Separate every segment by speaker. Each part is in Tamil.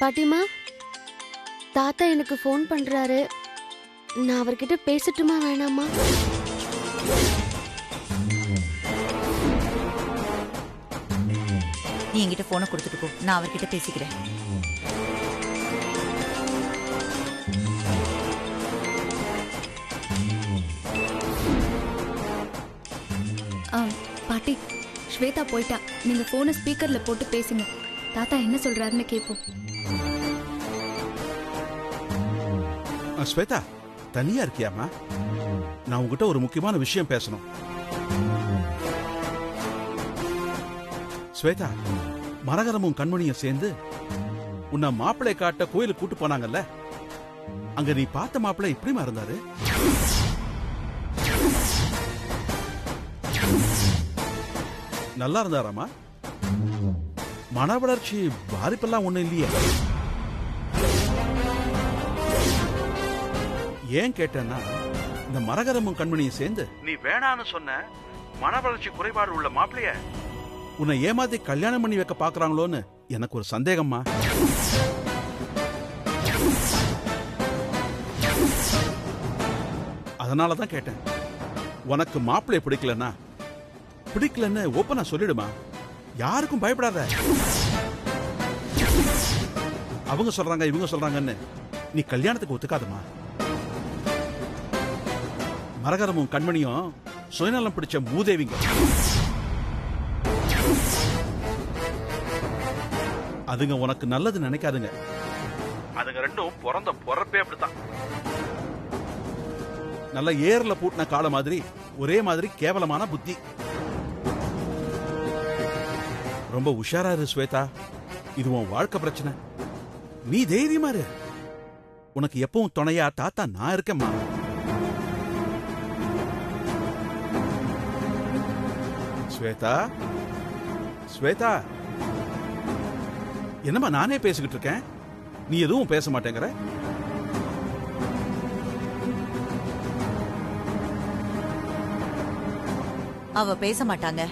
Speaker 1: பாட்டிமா, தாத்தா எனக்கு ஃபோன் பண்றாரு. நான் அவர்கிட்ட பேசட்டுமா வேணாமா?
Speaker 2: நீ என்கிட்ட போனை கொடுத்துட்டு போ, நான் அவர்கிட்ட பேசிக்கிறேன்.
Speaker 3: பாட்டி, ஸ்வேதா போயிட்டா. நீங்க போனை ஸ்பீக்கர்ல போட்டு பேசுங்க. தாத்தா என்ன சொல்றாருன்னு கேட்போம்.
Speaker 4: ஸ்வேதா, தனியா இருக்கியாமா? நான் உங்ககிட்ட ஒரு முக்கியமான விஷயம் பேசணும். ஸ்வேதா, மரகரமும் கண்மணியும் சேர்ந்து உன்னை மாப்பிள்ளை காட்ட கோயிலுக்கு கூட்டு போனாங்கல்ல, அங்க நீ பார்த்த மாப்பிள்ளை எப்படிமா இருந்தாரு? நல்லா இருந்தாராமா? மன வளர்ச்சி பாதிப்பெல்லாம் ஒண்ணும் இல்லையே? ஏன் கேட்டேன்னா, இந்த மரகரமும் கண்மணியும் சேர்ந்து நீ வேணான்னு சொன்ன மன வளர்ச்சி குறைபாடு உள்ள மாப்பிளைய உன்னை ஏமாத்தி கல்யாணம் பண்ணி வைக்க பாக்குறாங்களோன்னு எனக்கு ஒரு சந்தேகம்மா. அதனாலதான் கேட்டேன். உனக்கு மாப்பிளைய பிடிக்கலன்னு ஓப்பனா சொல்லிடுமா. யாருக்கும் பயப்படாத. அவங்க சொல்றாங்க இவங்க சொல்றாங்கன்னு நீ கல்யாணத்துக்கு ஒத்துக்காதமா. மரகரமும் கண்மணியும் சுயநலம் பிடிச்ச மூதேவிங்க. அதுங்க உனக்கு நல்லது நினைக்காதுங்க. அதுங்க ரெண்டும் பிறந்த பொறப்பே அப்படித்தான். நல்ல ஏர்ல பூட்டின கால மாதிரி ஒரே மாதிரி கேவலமான புத்தி. ரொம்ப உஷாரா இரு ஸ்வேதா. இது உன் வாழ்க்கை பிரச்சனை. நீ தைரியமா இரு. உனக்கு எப்பவும் துணையா தாத்தா நான் இருக்கேம்மா. ஸ்வேதா, ஸ்வேதா, என்னம்மா நானே பேசிக்கிட்டு இருக்கேன், நீ எதுவும் பேச மாட்டேங்கிற?
Speaker 2: அவ பேச மாட்டாங்க.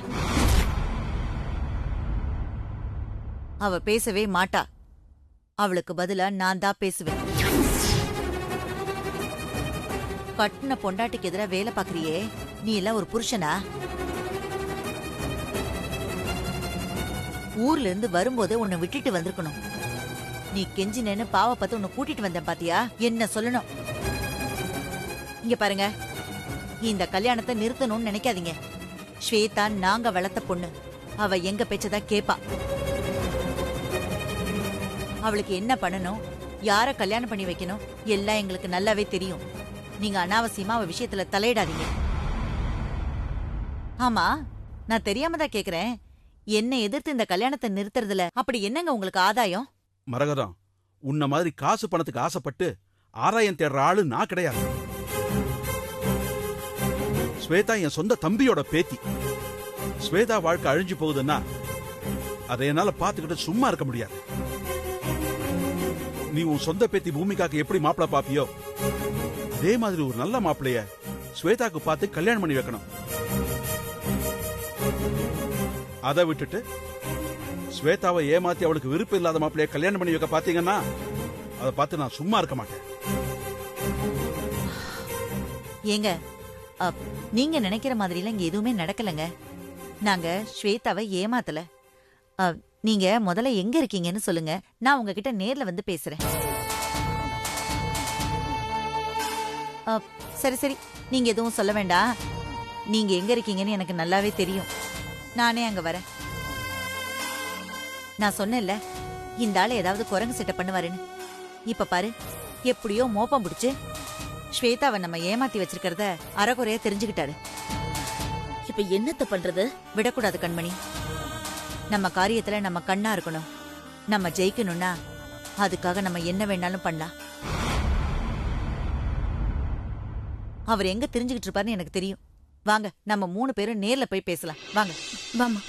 Speaker 2: அவ பேசவே மாட்டா. அவளுக்கு பதிலா நான் தான் பேசுவேன். கட்டின பொண்டாட்டிக்கு எதிராக வேலை பாக்குறியே, நீ எல்லாம் ஒரு புருஷனா? ஊர்ல இருந்து வரும்போதே உன்னை விட்டுட்டு வந்திருக்கணும். நீ கெஞ்சினேன்னு பாவ பார்த்து உன்னை கூட்டிட்டு வந்தேன் பாத்தியா? என்ன சொல்லணும்? இங்க பாருங்க, இந்த கல்யாணத்தை நிறுத்தணும்னு நினைக்காதீங்க. ஸ்வேதா நாங்க வளர்த்த பொண்ணு. அவ எங்க பேச்சதான் கேப்பா. அவளுக்கு என்ன பண்ணணும், யார கல்யாணம் பண்ணி வைக்கணும் எல்லாம் எங்களுக்கு நல்லாவே தெரியும். நீங்க அனாவசியமா அவ விஷயத்துல தலையிடாதீங்க. ஆமா, நான் தெரியாம தான் கேக்குறேன். என்ன எதிர்த்து இந்த கல்யாணத்தை நிறுத்துறதுல அப்படி என்னங்க உங்களுக்கு ஆதாயம்?
Speaker 4: மரகதம், உன்ன மாதிரி காசு பணத்துக்கு ஆசைப்பட்டு ஆராயம் தேடுற ஆளு நான் கிடையாது. ஸ்வேதா என் சொந்த தம்பியோட பேத்தி. ஸ்வேதா வாழ்க்கை அழிஞ்சு போகுதுன்னா அதை என்னால பாத்துக்கிட்டு சும்மா இருக்க முடியாது. நீ உன் சொந்த பேத்தி பூமிகாக்கு எப்படி மாப்பிள்ள பாப்பியோ, அதே மாதிரி ஒரு நல்ல மாப்பிளைய ஸ்வேதாக்கு பார்த்து கல்யாணம் பண்ணி வைக்கணும். அதை விட்டுட்டு ஸ்வேதாவை ஏமாத்தி அவளுக்கு விருப்பம் இல்லாத மாப்பிளைய கல்யாணம் பண்ணி வைக்க பாத்தீங்கன்னா அதை பார்த்து நான் சும்மா இருக்க மாட்டேன்.
Speaker 2: ஏங்க, நீங்க நினைக்கிற மாதிரிலாம் இங்க எதுவுமே நடக்கலங்க. நாங்க ஸ்வேதாவை ஏமாத்தல. நீங்க முதல்ல எங்க இருக்கீங்கன்னு சொல்லுங்க, நான் உங்ககிட்ட நேர்ல வந்து பேசுறேன். சரி சரி, நீங்க எதுவும் சொல்ல வேண்டாம். நீங்க எங்க இருக்கீங்கன்னு எனக்கு நல்லாவே தெரியும். நானே அங்க வரேன். நான் சொன்னேன்ல, இந்த ஆளு ஏதாவது குரங்கு செட்ட பண்ணுவாருன்னு. இப்ப பாரு, எப்படியோ மோப்பம் பிடிச்சு ஸ்வேதாவை நம்ம ஏமாத்தி வச்சிருக்கிறத அறகுறையா தெரிஞ்சுக்கிட்டாரு.
Speaker 5: இப்ப என்னத்த பண்றது?
Speaker 2: விடக்கூடாது கண்மணி. நம்ம காரியத்துல நம்ம கண்ணா இருக்கணும். நம்ம ஜெயிக்கணும்னா அதுக்காக நம்ம என்ன வேணாலும் பண்ணலாம். அவர் எங்க தெரிஞ்சுக்கிட்டு இருப்பாருன்னு எனக்கு தெரியும். வாங்க, நம்ம 3 பேரும் நேர்ல போய் பேசலாம். வாங்க
Speaker 3: வாமா.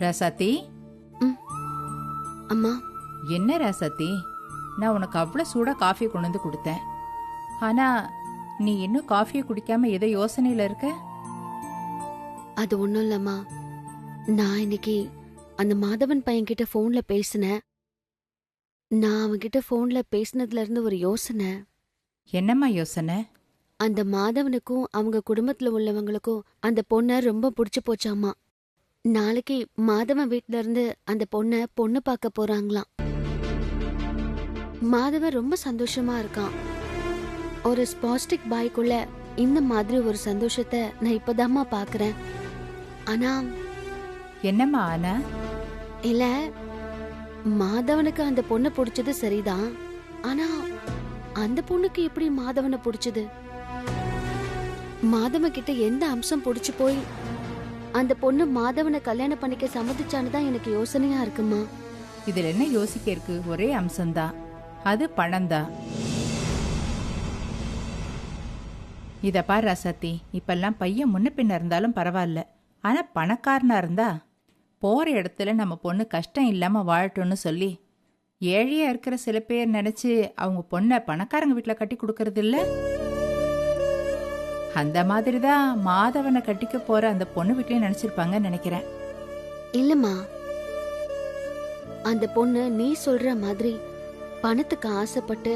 Speaker 6: ராசாத்தி,
Speaker 1: அம்மா,
Speaker 6: என்ன ராசாத்தி, நான் உனக்கு அவ்வளோ சூடாக காஃபி கொண்டு வந்து கொடுத்தேன். ஆனா நீ இன்னும் காஃபியை குடிக்காம ஏதோ யோசனையில இருக்க.
Speaker 1: அது ஒண்ணும் இல்லம்மா. நான் இன்னைக்கு அந்த மாதவன் பையன்கிட்ட போன்ல பேசினேன். நான் அவன்கிட்ட போன்ல பேசினதுல இருந்து ஒரு யோசனை.
Speaker 6: என்னம்மா யோசனை?
Speaker 1: அந்த மாதவனுக்கும் அவங்க குடும்பத்துல உள்ளவங்களுக்கும் அந்த பொண்ணை ரொம்ப பிடிச்சு போச்சாமா. நாளைக்கு மாதவன் வீட்ல இருந்து அந்த பொண்ணு பார்க்க போறாங்களாம். மாதவன் ரொம்ப சந்தோஷமா இருக்கான். ஒரு ஸ்பாஸ்டிக் பாய்க்குள்ள இந்த மாதிரி ஒரு சந்தோஷத்தை நான் இப்பதாம்மா பாக்குறேன். ஆனா
Speaker 6: என்னம்மா ஆனா?
Speaker 1: இல்ல, மாதவனுக்கு அந்த பொண்ணை பிடிச்சது சரிதான். ஆனா அந்த பொண்ணுக்கு எப்படி மாதவனை பிடிச்சது? மாதவன் கிட்ட எந்த அம்சம் பிடிச்சு போய் அந்த பொண்ணு மாதவனை கல்யாணம் பண்ணிக்க சம்மதிச்சான்னு தான் எனக்கு யோசனையா இருக்குமா.
Speaker 6: இதுல என்ன யோசிக்க இருக்கு? ஒரே அம்சம்தான், அது பணம்தான். இத பாரு ராசாத்தி, இப்பெல்லாம் பையன் முன்ன பின்ன இருந்தாலும் பரவாயில்ல, ஆனா பணக்காரனா இருந்தா போற இடத்துல நம்ம பொண்ணு கஷ்டம் இல்லாம வாழட்டும்னு சொல்லி ஏழையா இருக்கிற சில பேர் நினைச்சு அவங்க பொண்ணை பணக்காரங்க வீட்டுல கட்டி கொடுக்கறது இல்ல. அந்த மாதிரிதான் மாதவனை கட்டிக்க போற அந்த பொண்ணு வீட்லயும் நினைச்சிருப்பாங்கன்னு நினைக்கிறேன்.
Speaker 1: இல்லம்மா, அந்த பொண்ணு நீ சொல்ற மாதிரி பணத்துக்கு ஆசைப்பட்டு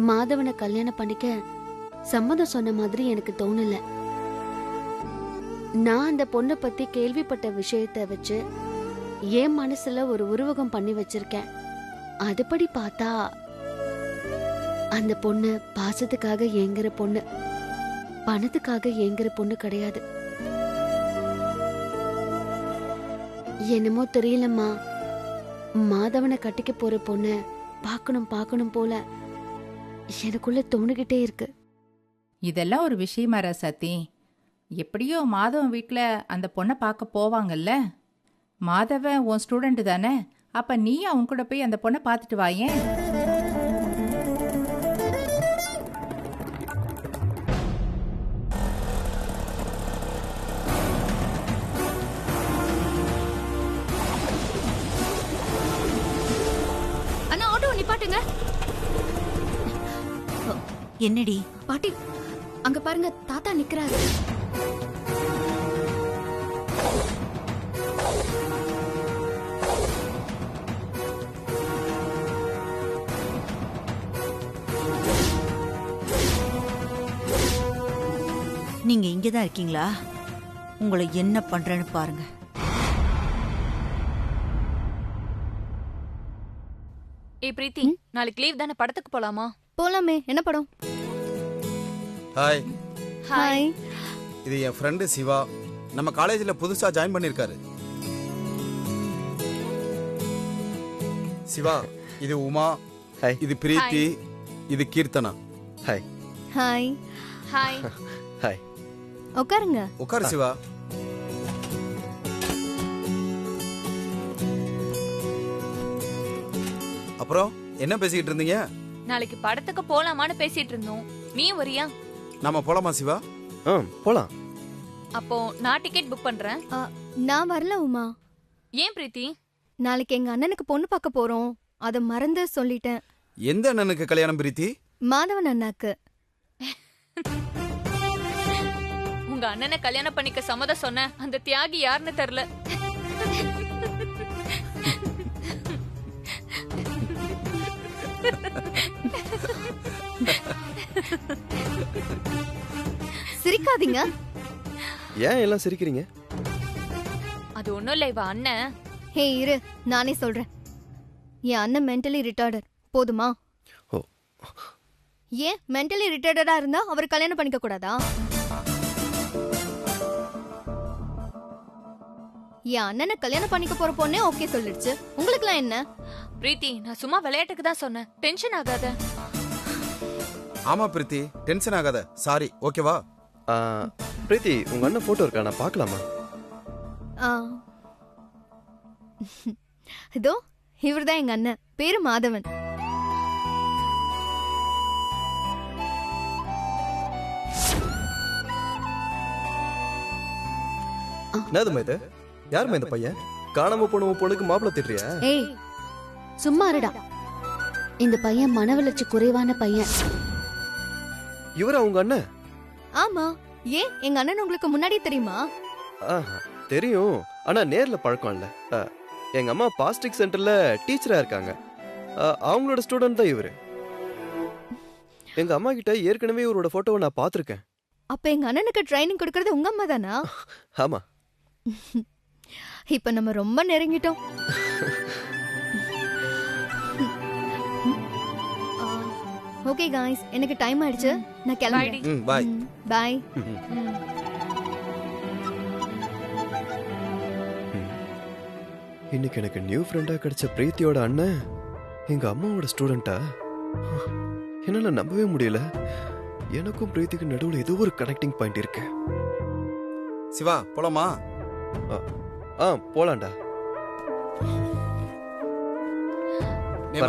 Speaker 1: மாதவனை கல்யாணம் பண்ணிக்க சம்மதம் சொன்ன மாதிரி எனக்கு தோணல. நான் அந்த பொண்ணை பத்தி கேள்விப்பட்ட விஷயத்த வச்சு என் மனசுல ஒரு உருவகம் பண்ணி வச்சிருக்கேன். அதுபடி பார்த்தா அந்த பொண்ணு பாசத்துக்காக ஏங்குற பொண்ணு, பணத்துக்காக ஏங்குற பொண்ணு கிடையாது. என்னமோ தெரியலம்மா, மாதவனை கட்டிக்க போற பொண்ணு பார்க்கணும் போல எனக்குள்ள தோணுகிட்டே இருக்கு.
Speaker 6: இதெல்லாம் ஒரு விஷயமா ராசாத்தி? எப்படியோ மாதவன் வீட்டுல அந்த பொண்ணை பார்க்க போவாங்கல்ல. மாதவன் உன் ஸ்டூடெண்ட் தானே, அப்ப நீ அவன் கூட போய் அந்த பொண்ணை பார்த்துட்டு வாயேன்.
Speaker 3: அண்ணா, ஆட்டோ நிப்பாட்டுங்க.
Speaker 2: என்னடி?
Speaker 3: பாட்டி, அங்க பாருங்க, தாத்தா நிக்கிறாரு.
Speaker 2: நீங்க இங்கதான் இருக்கீங்களா? உங்களை என்ன பண்றேன்னு பாருங்க.
Speaker 7: ஏய் பிரீத்தி, நாளைக்கு லீவ் தானே, படத்துக்கு போலாமா?
Speaker 3: போலாமே. என்ன படம்?
Speaker 8: ஹாய்.
Speaker 3: ஹாய்.
Speaker 8: இது என் ஃப்ரெண்டு சிவா, நம்ம காலேஜில் புதுசா ஜாயின் பண்ணிருக்காரு. சிவா, இது உமா.
Speaker 9: ஹாய்.
Speaker 8: இது பிரீத்தி. இது Keerthana.
Speaker 9: Hi.
Speaker 3: Hi.
Speaker 7: Hi.
Speaker 9: Hi.
Speaker 3: உட்காருங்க.
Speaker 8: உட்காரு சிவா. அப்புறம் என்ன பேசிக்கிட்டு இருந்தீங்க?
Speaker 7: நாளைக்கு படத்துக்கு போலாமான்னு பேசிட்டு இருந்தோம். நீ வரியா?
Speaker 8: நாம போலாமா சிவா?
Speaker 9: போலாம்.
Speaker 7: அப்போ நான் டிக்கெட் புக் பண்றேன்.
Speaker 3: நான் வரல உமா.
Speaker 7: ஏன் பிரீத்தி?
Speaker 3: நாளைக்கு எங்க அண்ணனுக்கு பொண்ணு பார்க்க போறோம், அத மறந்து சொல்லிட்டேன்.
Speaker 8: எந்த அண்ணனுக்கு கல்யாணம் பிரீத்தி?
Speaker 3: மாதவன் அண்ணாக்கு.
Speaker 7: உங்க அண்ணனை கல்யாணம் பண்ணிக்க சம்மதம் சொன்ன அந்த தியாகி யாருன்னு தெரியல.
Speaker 3: சிரிக்காதீங்க.
Speaker 9: ஏன் எல்லாம் சிரிக்கிறீங்க?
Speaker 7: அது ஒண்ணும் இல்ல, இவ அண்ணன்.
Speaker 3: ஹே இரு, நானே சொல்றேன். என் அண்ணன் மென்டலி ரிட்டார்டர். போதுமா?
Speaker 9: ஓ.
Speaker 3: ஏன் மென்டலி ரிட்டார்டரா இருந்தா அவர் கல்யாணம் பண்ணிக்க கூடாதா? என் அண்ணனை கல்யாணம் பண்ணிக்க போற பொண்ணே ஓகே சொல்லிடுச்சு. உங்களுக்குலாம் என்ன?
Speaker 7: பிரீத்தி, நான் சும்மா விளையாட்டுக்கு தான் சொன்னேன், டென்ஷன் ஆகாத.
Speaker 8: ஆமா பிரீத்தி, டென்ஷன் ஆகாத. சாரி, ஓகேவா?
Speaker 9: பிரீத்தி, உங்க அண்ணன் போட்டோ இருக்கா? நான் பார்க்கலாமா?
Speaker 3: இதோ இவர்தான் எங்க அண்ணன், பேரு மாதவன்.
Speaker 9: என்னதுமா இது? யாருமா இந்த பையன்? காணாம போன உன் பொண்ணுக்கு மாப்பிள்ளை திட்டுறியா?
Speaker 1: ஏய் சும்மா இருடா. இந்த பையன் மனவளர்ச்சி குறைவான பையன்.
Speaker 9: இவரா உங்க அண்ணன்?
Speaker 3: ஆமா, ஏன் எங்க அண்ணன் உங்களுக்கு முன்னாடி தெரியுமா?
Speaker 9: ஆஹா, தெரியும். ஆனா நேர்ல பழக்கம் இல்ல. எங்க அம்மா பாஸ்டிக் சென்டர்ல டீச்சரா இருக்காங்க. அவங்களோட ஸ்டூடெண்ட் தான் இவரு. எங்க அம்மா கிட்ட ஏற்கனவே இவரோட போட்டோவை நான் பார்த்திருக்கேன்.
Speaker 3: அப்ப எங்க அண்ணனுக்கு ட்ரைனிங் கொடுக்கறது உங்க அம்மா தானா?
Speaker 9: ஆமா.
Speaker 3: இப்ப நம்ம ரொம்ப நெருங்கிட்டோம். ஓகே गाइस, எனக்கு டைம் ஆயிடுச்சு, நான் கிளம்புறேன்.
Speaker 8: பாய்.
Speaker 3: பை.
Speaker 9: இன்னைக்கு எனக்கு நியூ ஃப்ரெண்டா கிடைச்ச பிரீத்தியோட அண்ணன் எங்க அம்மாவோட ஸ்டூடெண்டா? என்னால நம்பவே முடியல. எனக்கும் பிரீத்திக்கு நடுவுல ஏதோ ஒரு கனெக்டிங் பாயிண்ட் இருக்கு.
Speaker 8: சிவா போலாமா?
Speaker 9: போலாம்டா.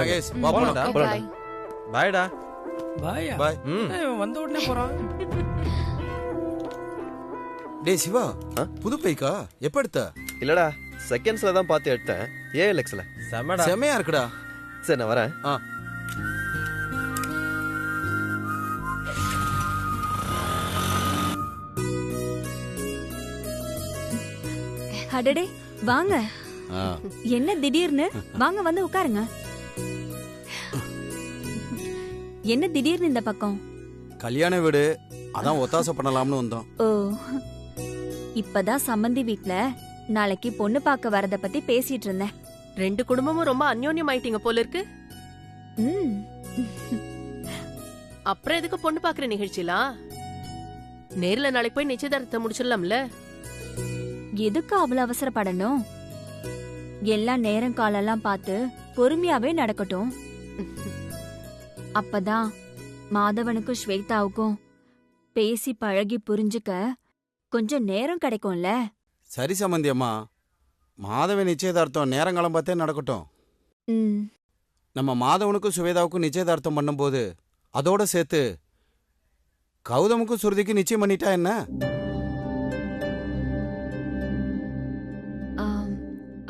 Speaker 8: மகேஷ் வா போலாம்.
Speaker 3: பை.
Speaker 4: பாய்டா.
Speaker 10: பாயா
Speaker 8: பாய்.
Speaker 10: இவன் வந்த உடனே போறான்.
Speaker 8: டேய் சிவா, புது பைக்கா? எப்ப எடுத்த?
Speaker 9: இல்லடா, செகண்ட்ஸ்ல தான் பார்த்து எடுத்தேன். ஏஎல்எக்ஸ்ல.
Speaker 8: செமையா இருக்குடா.
Speaker 9: சரி நான் வரேன்.
Speaker 11: அடடே வாங்க. என்ன திடீர்னு? வாங்க வந்து உட்காருங்க. என்ன திடீர்னு இந்த பக்கம்?
Speaker 8: கல்யாண வீடு, அதான் ஒத்தாசை பண்ணலாம்னு வந்தோம்.
Speaker 11: ஓ, இப்பதான் சம்பந்தி வீட்ல நாளைக்கு பொண்ணு பார்க்க வரத பத்தி பேசிட்டு இருந்தேன்.
Speaker 5: ரெண்டு குடும்பமும் ரொம்ப அந்யோன்யம் ஆயிட்டீங்க போல இருக்கு. அப்புறம் எதுக்கு பொண்ணு பாக்குற நிகழ்ச்சிலாம்? நேர்ல நாளைக்கு போய் நிச்சயதார்த்தத்தை முடிச்சிடலாம்ல.
Speaker 11: எதுக்கு அவ்வளவு அவசரப்படணும்? எல்லாம் நேரம் காலெல்லாம் பார்த்து பொறுமையாவே நடக்கட்டும். அப்பதான் மாதவனுக்கும் ஸ்வேதாவுக்கும் பேசி பழகி புரிஞ்சுக்க கொஞ்சம் நேரம் கிடைக்கும்ல.
Speaker 8: சரி சம்பந்தி அம்மா, மாதவ நிச்சயதார்த்தம் நேரங்காலம் பார்த்தே நடக்கட்டும். நம்ம மாதவனுக்கும் சுவேதாவுக்கும் நிச்சயதார்த்தம் பண்ணும்போது அதோட சேர்த்து கௌதமுக்கும் சுருதிக்கும் நிச்சயம் பண்ணிட்டா என்ன?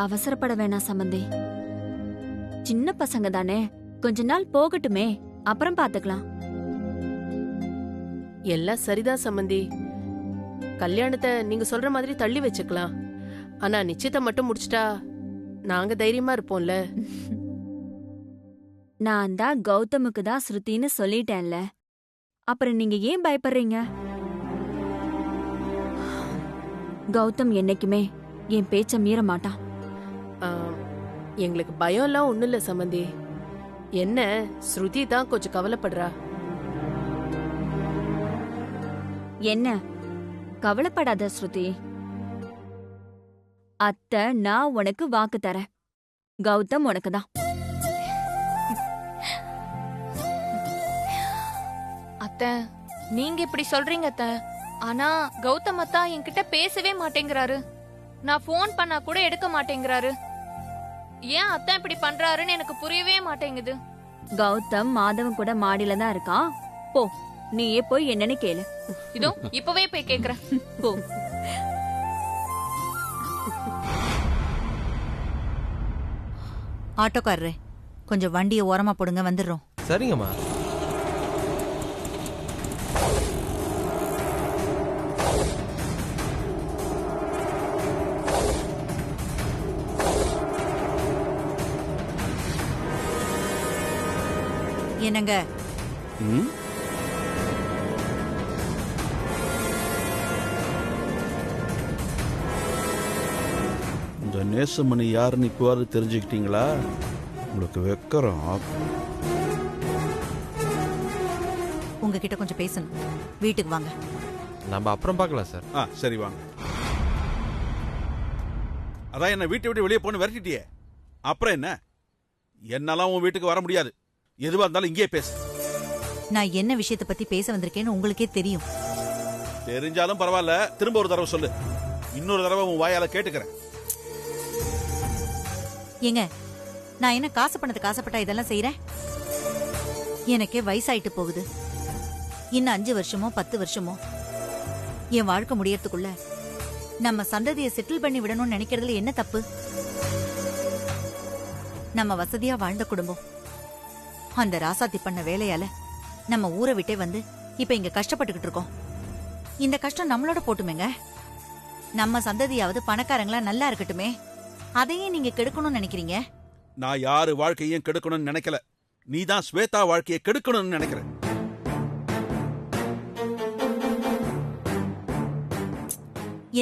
Speaker 11: அவசரப்பட வேணாம் சம்பந்தி. சின்ன பசங்க தானே, கொஞ்ச நாள் போகட்டுமே, அப்புறம் பாத்துக்கலாம்.
Speaker 5: எல்லாம் சரிதான் சம்பந்தி. கல்யாணத்தை நீங்க சொல்ற மாதிரி தள்ளி வச்சுக்கலாம். ஆனா நிச்சயத்தை மட்டும் முடிச்சிட்டா நாங்க தைரியமா இருப்போம்ல.
Speaker 11: நான் தான் கௌதமுக்கு தான் ஸ்ருதின்னு சொல்லிட்டேன்ல, அப்புறம் நீங்க ஏன் பயப்படுறீங்க? கௌதம் என்னைக்குமே என் பேச்ச மீற மாட்டான்.
Speaker 5: எங்களுக்கு பயம் எல்லாம் ஒண்ணும் இல்ல சம்பந்தி. என்ன ஸ்ருதி தான் கொஞ்சம் கவலைப்படுறா.
Speaker 11: என்ன கவலைப்படாத ஸ்ருதி. அத்தை, நான் உனக்கு வாக்கு தரேன். கௌதம் உனக்கு தான்.
Speaker 7: அத்தை, நீங்க இப்படி சொல்றீங்க அத்தை. ஆனா கௌதம் அத்தா என்கிட்ட பேசவே மாட்டேங்கிறாரு. நான் ஃபோன் பண்ணா கூட எடுக்க மாட்டேங்கிறாரு. ஏன் அத்தா இப்படி பண்றாருன்னு எனக்கு புரியவே மாட்டேங்குது.
Speaker 11: கௌதம் மாதவன் கூட மாடியில தான் இருக்கான். போ, நீயே போய் என்னன்னு கேளு.
Speaker 7: இதோ இப்பவே போய் கேக்குறேன்.
Speaker 11: போ.
Speaker 2: ஆட்டோக்காரரே, கொஞ்சம் வண்டியை ஓரமா போடுங்க, வந்துடுறோம்.
Speaker 10: சரிங்கம்மா.
Speaker 2: என்னங்க?
Speaker 4: இந்த நேசமணி யாருன்னு இப்போவாது தெரிஞ்சுக்கிட்டீங்களா? உங்களுக்கு வெக்கறோம்.
Speaker 2: உங்ககிட்ட கொஞ்சம் பேசணும். வீட்டுக்கு வாங்க.
Speaker 10: நம்ம அப்புறம் பார்க்கலாம் சார்.
Speaker 4: சரி வாங்க. அதான் என்ன வீட்டை விட்டு வெளியே போன்னு விரட்டிட்டியே, அப்புறம் என்ன? என்னாலாம் உன் வீட்டுக்கு வர முடியாது. எதுவா இருந்தாலும் இங்கேயே பேசு.
Speaker 2: நான் என்ன விஷயத்தை பத்தி பேச வந்திருக்கேன்னு உங்களுக்கே தெரியும்.
Speaker 4: தெரிஞ்சாலும் பரவாயில்ல, திரும்ப ஒரு தடவை சொல்லு. இன்னொரு தடவை உன் வாயால கேட்டுக்கிறேன்.
Speaker 2: ஏங்க, நான் என்ன காசு பண்ணதுக்கு ஆசைப்பட்டா இதெல்லாம் செய்யறேன்? எனக்கே வயசாயிட்டு போகுது. இன்னும் 5 வருஷமோ 10 வருஷமோ என் வாழ்க்கை முடியறதுக்குள்ள நம்ம சந்ததியை செட்டில் பண்ணி விடணும்னு நினைக்கிறதுல என்ன தப்பு? நம்ம வசதியா வாழ்ந்த குடும்பம். அந்த ராசாத்தி பண்ண வேலையால நம்ம ஊரை விட்டே வந்து இப்ப இங்க கஷ்டப்பட்டுக்கிட்டு இருக்கோம். இந்த கஷ்டம் நம்மளோட போட்டுமேங்க. நம்ம சந்ததியாவது பணக்காரங்களா நல்லா இருக்கட்டுமே. அதையே நீங்க கெடுக்கணும்னு நினைக்கிறீங்க.
Speaker 4: நான் யாரு வாழ்க்கையும் கெடுக்கணும்னு நினைக்கல. நீதான் ஸ்வேதா வாழ்க்கையை கெடுக்கணும்னு நினைக்கிற.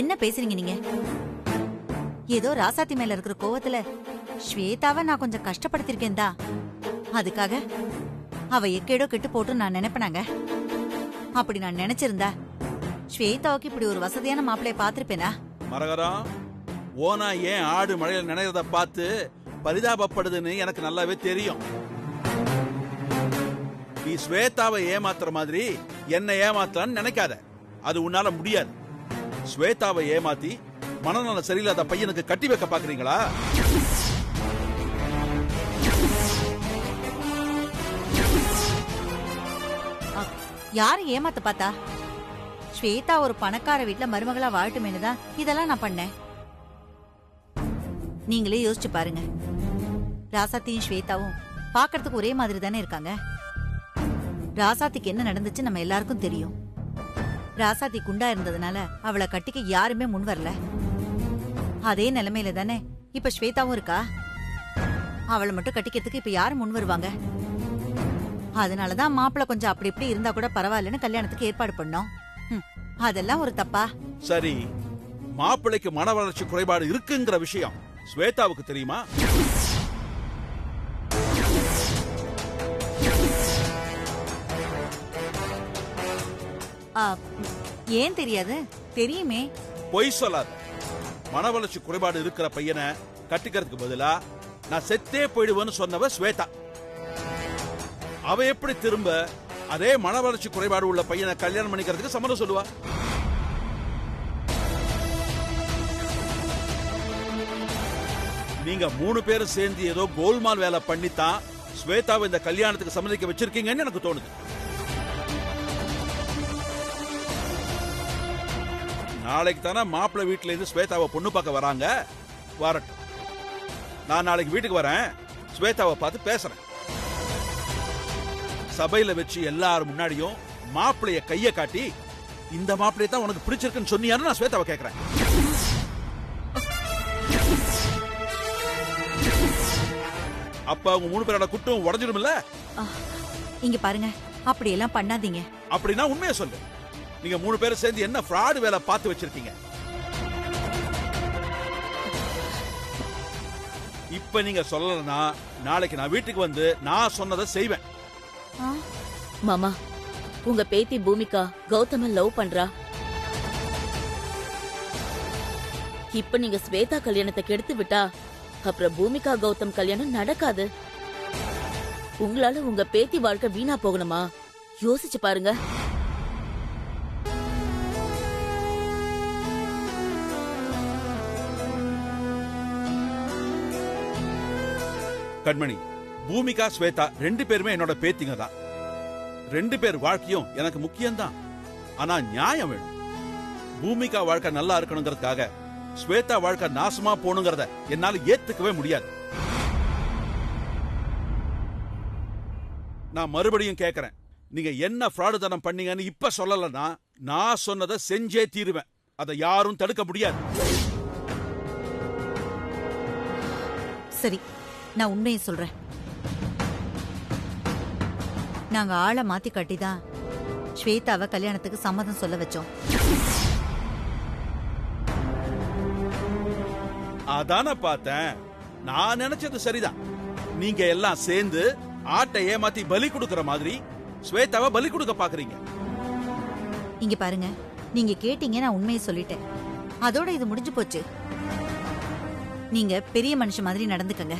Speaker 2: என்ன பேசுறீங்க நீங்க? ஏதோ ராசாத்தி மேல இருக்கிற கோவத்துல ஸ்வேதாவை நான் கொஞ்சம் கஷ்டப்படுத்திருக்கேன் தான். அதுக்காக அவ எக்கேடோ கெட்டு போட்டு நான் நினைப்பனாங்க. அப்படி நான் நினைச்சிருந்தா ஸ்வேதாவுக்கு இப்படி ஒரு வசதியான மாப்பிள்ளைய பாத்திருப்பேனா?
Speaker 4: மரகரம், ஓனா ஏன் ஆடு மழையில நினைறத பார்த்து பரிதாபப்படுதுன்னு எனக்கு நல்லாவே தெரியும். நீ ஸ்வேதாவை ஏமாத்துற மாதிரி என்ன ஏமாத்தலான்னு நினைக்காத. அது உன்னால முடியாது. ஸ்வேதாவை ஏமாத்தி மனநல சரியில்லாத பையனுக்கு கட்டி வைக்க பாக்குறீங்களா?
Speaker 2: யாரு ஏமாத்த பார்த்தா? ஸ்வேதா ஒரு பணக்கார வீட்டுல மருமகளா வாழட்டுமேனுதான் இதெல்லாம் நான் பண்ணேன். நீங்களே யோசிச்சு பாருங்க. ராசாத்தியும் ஸ்வேதாவும் பாக்கிறதுக்கு ஒரே மாதிரி தானே இருக்காங்க. ராசாத்திக்கு என்ன நடந்துச்சு நம்ம எல்லாருக்கும் தெரியும். ராசாத்தி குண்டா இருந்ததுனால அவளை கட்டிக்க யாருமே முன் வரல. அதே நிலைமையில தானே இப்ப ஸ்வேதாவும் இருக்கா. அவளை மட்டும் கட்டிக்கிறதுக்கு இப்ப யாரு முன் வருவாங்க? அதனாலதான் மாப்பிள்ள கொஞ்சம் அப்படி இப்படி இருந்தா கூட பரவாயில்லன்னு கல்யாணத்துக்கு ஏற்பாடு பண்ணோம். அதெல்லாம் ஒரு தப்பா?
Speaker 4: சரி, மாப்பிள்ளைக்கு மன வளர்ச்சி குறைபாடு இருக்குங்கிற விஷயம் ஸ்வேதாவுக்கு தெரியுமா?
Speaker 2: ஏன் தெரியாது? தெரியுமே.
Speaker 4: பொய் சொல்லாத. மன வளர்ச்சி குறைபாடு இருக்கிற பையனை கட்டிக்கிறதுக்கு பதிலா நான் செத்தே போயிடுவேன்னு சொன்னவ ஸ்வேதா. அவ எப்படி திரும்ப அதே மன வளர்ச்சி குறைபாடு உள்ள பையனை கல்யாணம் பண்ணிக்கிறதுக்கு சம்மதம் சொல்லுவா? நீங்க 3 பேரும் சேர்ந்து ஏதோ கோல்மால் வேலை பண்ணித்தான் ஸ்வேதாவை இந்த கல்யாணத்துக்கு சம்மதிக்க வச்சிருக்கீங்கன்னு எனக்கு தோணுது. நாளைக்கு தானே மாப்பிள்ளை வீட்டுல இருந்து ஸ்வேதாவை பொண்ணு பார்க்க வராங்க. வரட்டும், நான் நாளைக்கு வீட்டுக்கு வரேன். ஸ்வேதாவை பார்த்து பேசுறேன். சபையில வச்சு எல்லாரும் முன்னாடியும் மாப்பிளைய கைய காட்டி இந்த மாப்பிளைய தான் உனக்கு பிடிச்சிருக்குன்னு சொன்னியான்னு நான் ஸ்வேதாவை கேட்கிறேன். அப்ப அவங்க 3 பேரோட குட்டும் உடஞ்சிடும் இல்ல?
Speaker 2: இங்க பாருங்க, அப்படி எல்லாம் பண்ணாதீங்க.
Speaker 4: அப்படின்னா உண்மையை சொல்லு. நீங்க 3 பேரும் சேர்ந்து என்ன ஃப்ராட் வேலை பார்த்து வச்சிருக்கீங்க? இப்ப நீங்க சொல்லலன்னா நாளைக்கு நான் வீட்டுக்கு வந்து நான் சொன்னதை செய்வேன்.
Speaker 12: மாமா, உங்க பேத்தி பூமிகா கௌதம லவ் பண்றா. இப்ப நீங்க ஸ்வேதா கல்யாணத்தை கெடுத்து விட்டா அப்புறம் பூமிகா கௌதம் கல்யாணம் நடக்காது. உங்களால உங்க பேத்தி வாழ்க்கை வீணா போகணுமா? யோசிச்சு பாருங்க.
Speaker 4: கண்மணி, பூமிகா ஸ்வேதா 2 பேருமே என்னோட பேத்திங்க தான். 2 பேர் வாழ்க்கையும் எனக்கு முக்கியம்தான். ஆனா நியாயம் வேணும். பூமிகா வாழ்க்கை நல்லா இருக்கணுங்கிறதுக்காக ஸ்வேதா வாழ்க்கை நாசமா போகணுங்கிறத என்னால ஏத்துக்கவே முடியாது. நான் மறுபடியும் கேட்கிறேன், நீங்க என்ன ஃப்ராடுதனம் பண்ணீங்கன்னு இப்ப சொல்லலன்னா நான் சொன்னதை செஞ்சே தீருவேன். அதை யாரும் தடுக்க முடியாது.
Speaker 2: சரி, நான் உண்மையை சொல்றேன். நாங்க ஆளை மாத்தி கட்டிதான் ஸ்வேதாவை கல்யாணத்துக்கு சம்மதம் சொல்ல வச்சோம்.
Speaker 4: அதான பார்த்தேன். நான் நினைச்சது சரிதான். நீங்க எல்லாம் சேர்ந்து ஆட்டை ஏமாத்தி பலி கொடுக்கிற மாதிரி ஸ்வேதாவை பலி கொடுக்க பாக்குறீங்க.
Speaker 2: இங்க பாருங்க, நீங்க கேட்டீங்க, நான் உண்மையை சொல்லிட்டேன். அதோட இது முடிஞ்சு போச்சு. நீங்க பெரிய மனுஷன் மாதிரி நடந்துக்கங்க.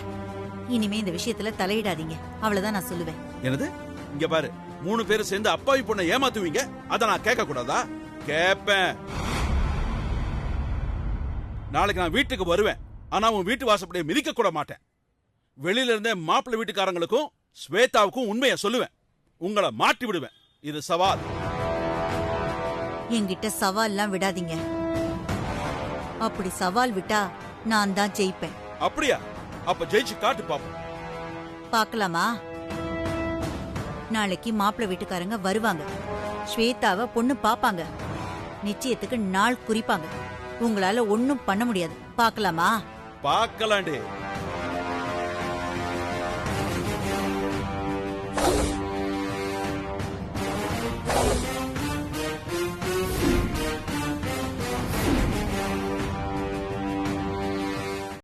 Speaker 2: இனிமே இந்த விஷயத்துல தலையிடாதீங்க. அவ்வளவுதான் நான் சொல்லுவேன்.
Speaker 4: என்னது? இங்க பாரு, 3 பேரும் சேர்ந்து அப்பாவி பொண்ணை ஏமாத்துவீங்க. அத நான் கேட்க கூடாதா? கேப்பேன். நாளைக்கு நான் வீட்டுக்கு வருவேன். ஆனா உன் வீட்டு வாசப்படியை மிதிக்க கூட மாட்டேன். வெளியில இருந்தே மாப்பிள்ளை வீட்டுக்காரங்களுக்கும் ஸ்வேதாவுக்கும் உண்மையை சொல்லுவேன். உங்களை மாட்டி விடுவேன். இது சவால்.
Speaker 2: என்கிட்ட சவால்லாம் விடாதீங்க. அப்படி சவால் விட்டா நான் தான் ஜெயிப்பேன்.
Speaker 4: அப்படியா? அப்ப ஜெயிச்சு காட்டு பாப்போம்.
Speaker 2: பார்க்கலாமா? நாளைக்கு மாப்பிள்ளை வீட்டுக்காரங்க வருவாங்க. ஸ்வேதாவை பொண்ணு பாப்பாங்க. நிச்சயத்துக்கு நாள் குறிப்பாங்க. உங்களால ஒண்ணும் பண்ண முடியாது. பார்க்கலாமா?
Speaker 4: பார்க்கலாண்டி.